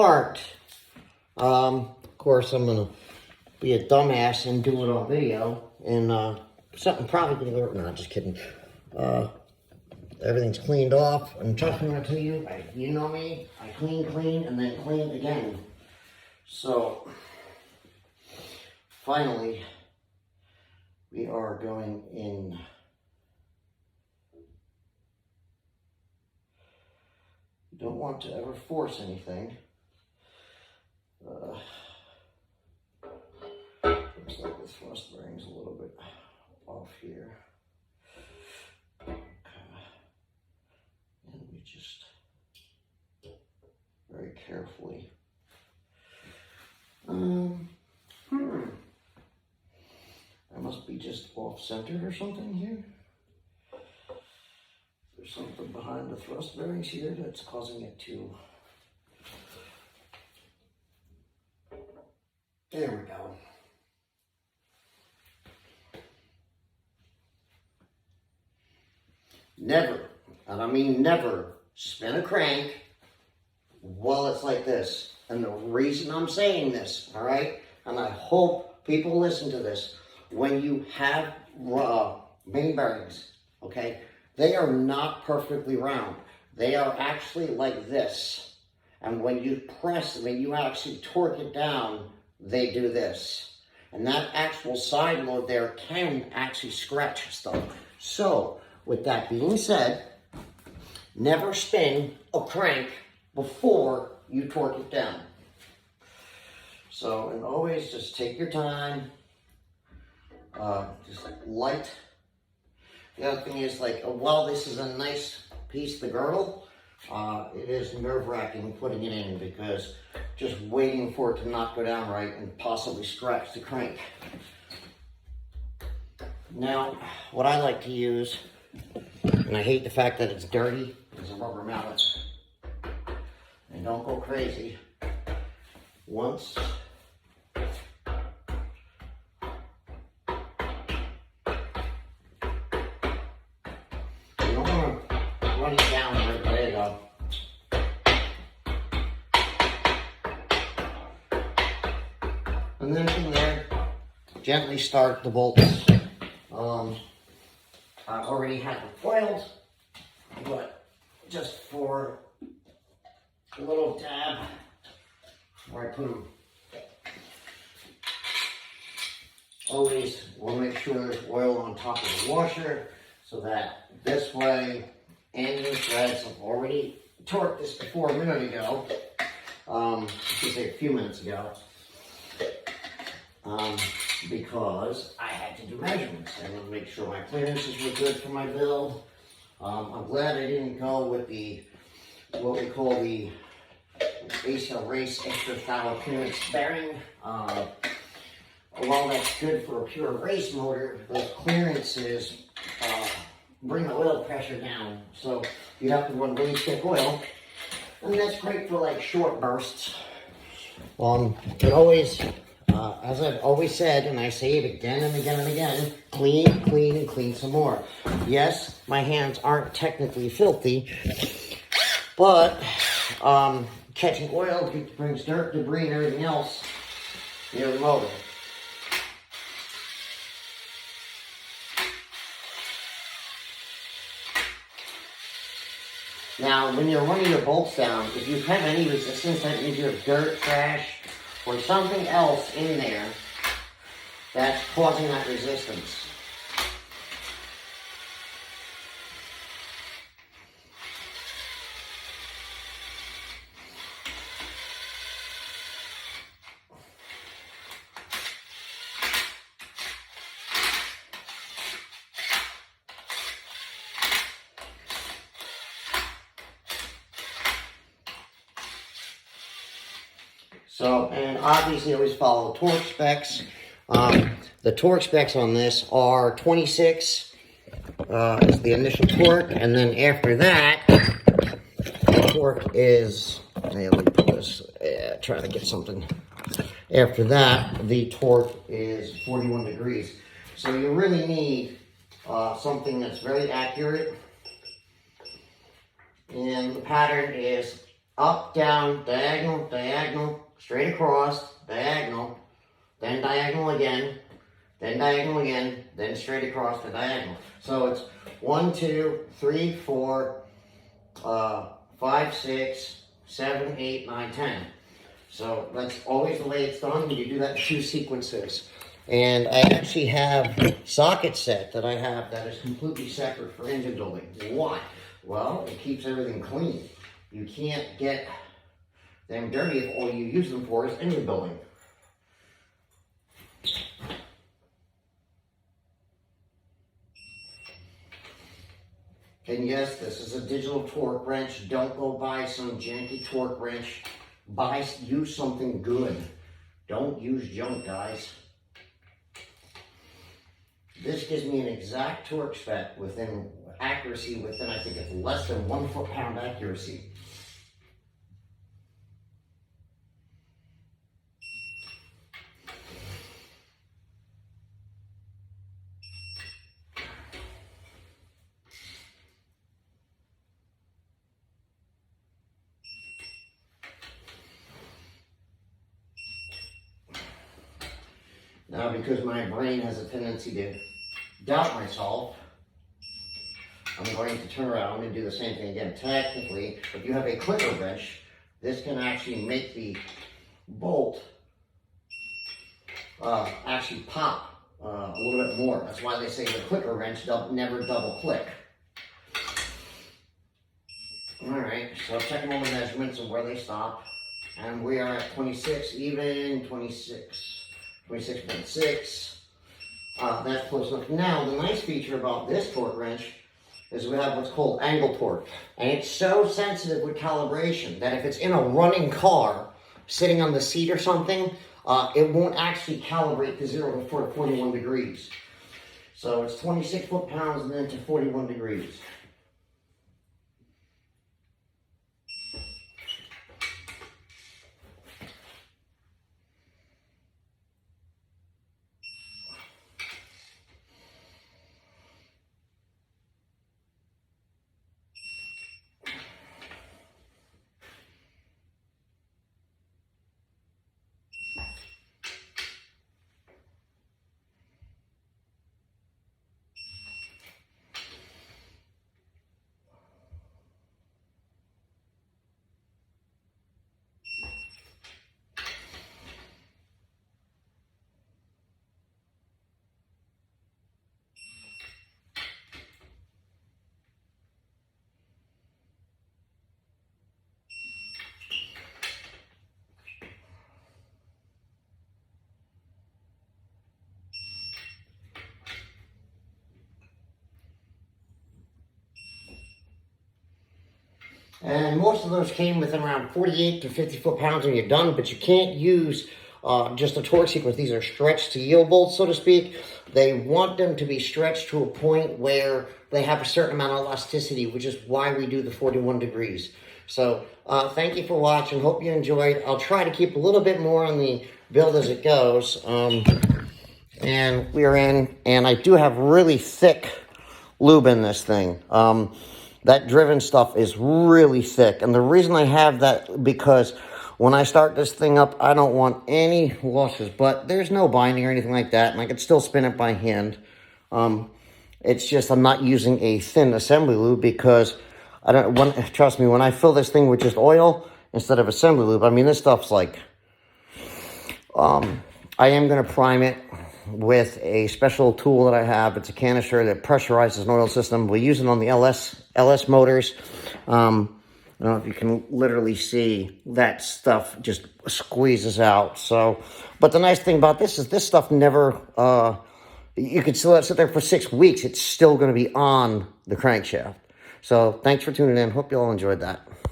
Part. Of course, I'm gonna be a dumbass and do it on video, and something probably gonna go. No, just kidding. Everything's cleaned off. And trust me when I tell you, you know me. I clean, and then clean again. So finally, we are going in. You don't want to ever force anything. Looks like this rust bearing's a little bit off here. Okay. And we just very carefully. I must be just off-centered or something here. There's something behind the thrust bearings here that's causing it to. There we go. Never, and I mean never, spin a crank while it's like this. And the reason I'm saying this, all right, and I hope people listen to this, when you have main bearings, okay, they are not perfectly round. They are actually like this. And when you press, when you actually torque it down, they do this. And that actual side load there can actually scratch stuff. So, with that being said, never spin a crank before you torque it down. So, and always just take your time, just light. The other thing is, like, while this is a nice piece, the girdle, it is nerve-wracking putting it in because just waiting for it to not go down right and possibly scratch the crank. Now, what I like to use, and I hate the fact that it's dirty, is a rubber mallet. And don't go crazy. Once. You don't want to run it down right there, you go. And then from there, gently start the bolts. I already have them coiled, but just for a little dab where I put them. Always we'll make sure there's oil on top of the washer so that this way, and the threads, I've already torqued this before a minute ago, I should say a few minutes ago, because I had to do measurements and make sure my clearances were good for my build. I'm glad I didn't go with the, what we call the ACL Race Extra Thou Clearance bearing. While that's good for a pure race motor, those clearances bring the oil pressure down. So you have to run really thick oil, and that's great for like short bursts. And always, as I've always said, and I say it again and again and again, clean, and clean some more. Yes, my hands aren't technically filthy, but catching oil brings dirt, debris, and everything else near the motor. Now, when you're running your bolts down, if you have any resistance, that means you have dirt, trash, or something else in there that's causing that resistance. So, and obviously always follow torque specs. The torque specs on this are 26 is the initial torque, and then after that, the torque is, hey, let me put this, try to get something. After that, the torque is 41 degrees. So you really need something that's very accurate. And the pattern is up, down, diagonal, diagonal, straight across, diagonal, then diagonal again, then straight across the diagonal. So it's 1, 2, 3, 4, 5, 6, 7, 8, 9, 10. So that's always the way it's done when you do that in 2 sequences. And I actually have a socket set that I have that is completely separate for engine building. Why? Well, it keeps everything clean. You can't get them dirty if all you use them for is engine building. And yes, this is a digital torque wrench. Don't go buy some janky torque wrench. Use something good. Don't use junk, guys. This gives me an exact torque spec within accuracy within, I think it's less than 1 foot-pound accuracy. Now, because my brain has a tendency to doubt myself, I'm going to turn around and do the same thing again. Technically, if you have a clicker wrench, this can actually make the bolt actually pop a little bit more. That's why they say the clicker wrench never double click. Alright, so checking all the measurements and where they stop. And we are at 26 even, 26.6. That's close enough. Now, the nice feature about this torque wrench is we have what's called angle torque. And it's so sensitive with calibration that if it's in a running car, sitting on the seat or something, it won't actually calibrate to 0 to 41 degrees. So it's 26 foot-pounds and then to 41 degrees. And most of those came within around 48 to 50 foot-pounds when you're done, but you can't use just a torque sequence. These are stretched to yield bolts, so to speak. They want them to be stretched to a point where they have a certain amount of elasticity, which is why we do the 41 degrees. So thank you for watching. Hope you enjoyed. I'll try to keep a little bit more on the build as it goes. And we're in, and I do have really thick lube in this thing. That driven stuff is really thick. And the reason I have that, because when I start this thing up, I don't want any losses. But there's no binding or anything like that. And I could still spin it by hand. It's just I'm not using a thin assembly lube because trust me, when I fill this thing with just oil instead of assembly lube, I mean, this stuff's like, I am going to prime it with a special tool that I have. It's a canister that pressurizes an oil system. We use it on the LS motors. I don't know if you can literally see that stuff just squeezes out. So, but the nice thing about this is this stuff never, you could still sit there for 6 weeks. It's still going to be on the crankshaft. So thanks for tuning in. Hope you all enjoyed that.